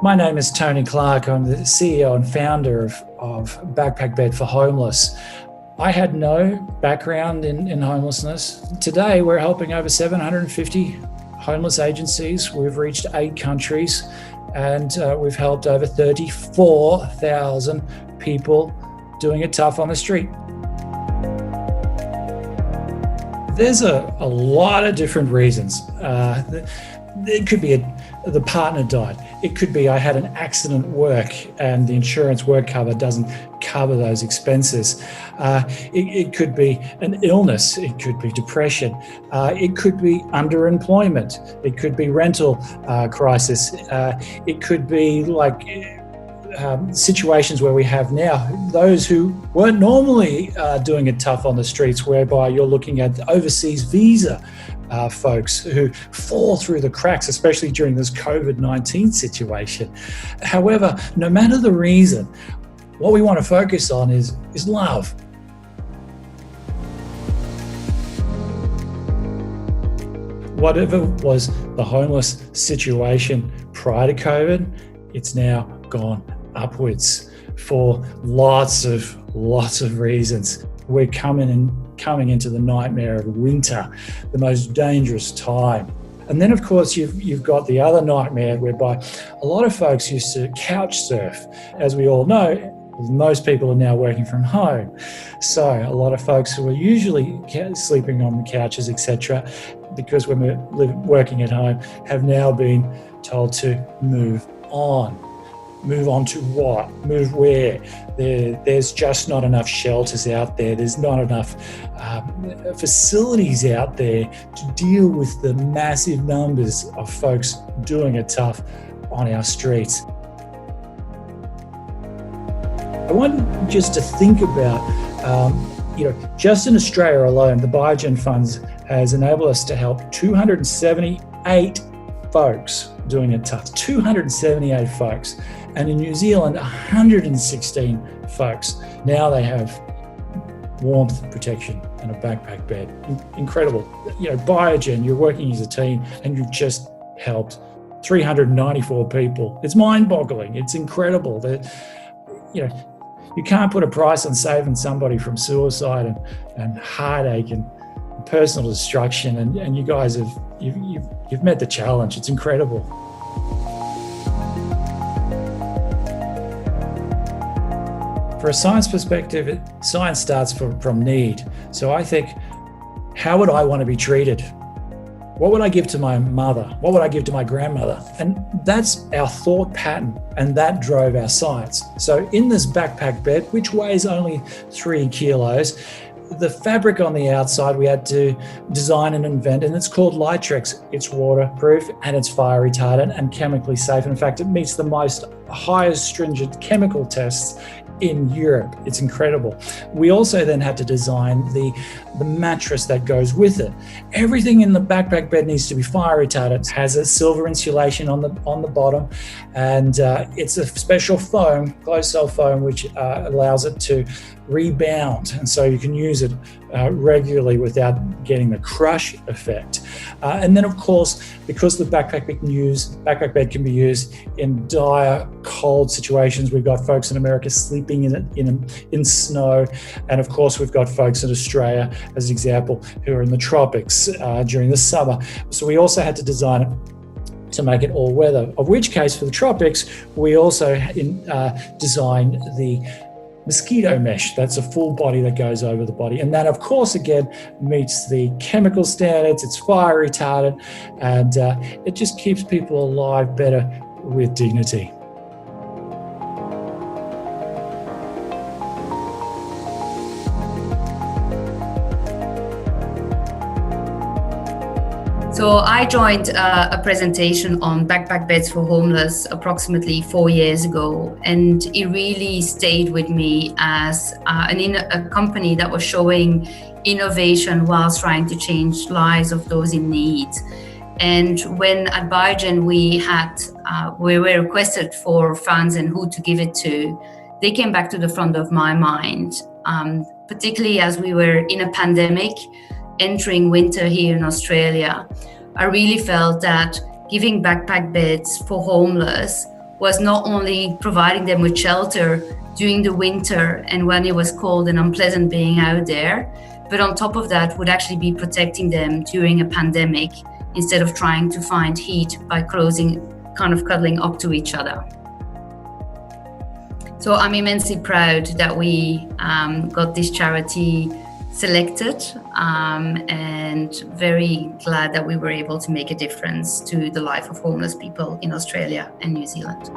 My name is Tony Clark. I'm the CEO and founder of Backpack Bed for Homeless. I had no background in homelessness. Today, we're helping over 750 homeless agencies. We've reached 8 countries and we've helped over 34,000 people doing it tough on the street. There's a lot of different reasons. It could be the partner died. It could be I had an accident at work and the insurance work cover doesn't cover those expenses. It could be an illness. It could be depression. It could be underemployment. It could be rental crisis. It could be like situations where we have now those who weren't normally doing it tough on the streets, whereby you're looking at overseas visa folks who fall through the cracks, especially during this COVID-19 situation. However, no matter the reason, what we want to focus on is love. Whatever was the homeless situation prior to COVID, it's now gone upwards for lots of reasons. We're coming into the nightmare of winter, the most dangerous time. And then, of course, you've got the other nightmare whereby a lot of folks used to couch surf. As we all know, most people are now working from home. So a lot of folks who are usually sleeping on the couches, etc., because when we're working at home, have now been told to move on. Move on to what? Move where? There's just not enough shelters out there. There's not enough facilities out there to deal with the massive numbers of folks doing it tough on our streets. I want just to think about, just in Australia alone, the Biogen funds has enabled us to help 278 folks doing it tough, 278 folks. And in New Zealand, 116 folks. Now they have warmth, protection, and a backpack bed. Incredible. Biogen, you're working as a team and you've just helped 394 people. It's mind-boggling. It's incredible that, you can't put a price on saving somebody from suicide and heartache and personal destruction. And you guys you've met the challenge. It's incredible. For a science perspective, science starts from need. So I think, how would I want to be treated? What would I give to my mother? What would I give to my grandmother? And that's our thought pattern, and that drove our science. So in this backpack bed, which weighs only 3 kilos, the fabric on the outside we had to design and invent, and it's called Litrex. It's waterproof and it's fire retardant and chemically safe. In fact, it meets the highest stringent chemical tests in Europe. It's incredible. We also then had to design the mattress that goes with it. Everything in the backpack bed needs to be fire retardant. It has a silver insulation on the bottom, and it's a special foam, closed cell foam, which allows it to rebound, and so you can use it regularly without getting the crush effect. And then, of course, because the backpack bed can be used in dire cold situations. We've got folks in America sleeping in snow, and of course we've got folks in Australia, as an example, who are in the tropics during the summer. So we also had to design it to make it all weather, of which case for the tropics we also designed the mosquito mesh. That's a full body that goes over the body. And that, of course, again, meets the chemical standards. It's fire retardant, and it just keeps people alive better with dignity. So I joined a presentation on backpack beds for homeless approximately 4 years ago, and it really stayed with me as a company that was showing innovation whilst trying to change lives of those in need. And when at Biogen we were requested for funds and who to give it to, they came back to the front of my mind, particularly as we were in a pandemic, entering winter here in Australia. I really felt that giving backpack beds for homeless was not only providing them with shelter during the winter and when it was cold and unpleasant being out there, but on top of that would actually be protecting them during a pandemic instead of trying to find heat by cuddling up to each other. So I'm immensely proud that we got this charity selected, and very glad that we were able to make a difference to the life of homeless people in Australia and New Zealand.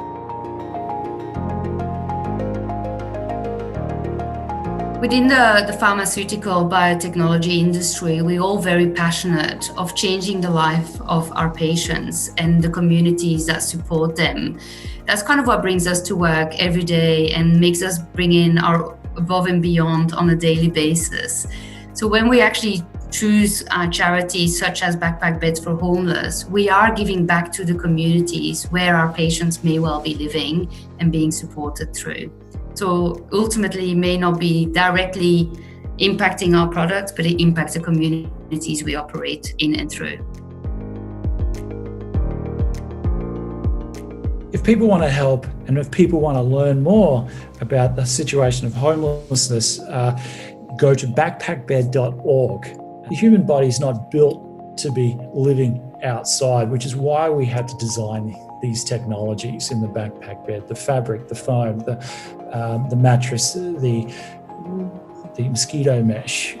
Within the pharmaceutical biotechnology industry, we're all very passionate of changing the life of our patients and the communities that support them. That's kind of what brings us to work every day and makes us bring in our above and beyond on a daily basis. So when we actually choose charities such as Backpack Beds for Homeless, we are giving back to the communities where our patients may well be living and being supported through. So ultimately, it may not be directly impacting our products, but it impacts the communities we operate in and through. If people want to help and if people want to learn more about the situation of homelessness, go to backpackbed.org. The human body is not built to be living outside, which is why we had to design these technologies in the backpack bed, the fabric, the foam, the mattress, the mosquito mesh.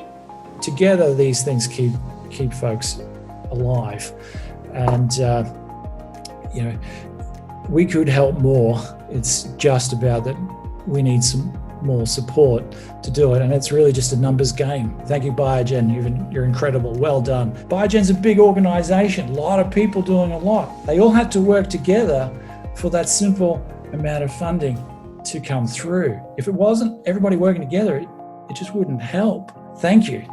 Together, these things keep folks alive. And, we could help more. It's just about that we need some more support to do it. And it's really just a numbers game. Thank you, Biogen. You're incredible. Well done. Biogen's a big organization, a lot of people doing a lot. They all had to work together for that simple amount of funding to come through. If it wasn't everybody working together, it just wouldn't help. Thank you.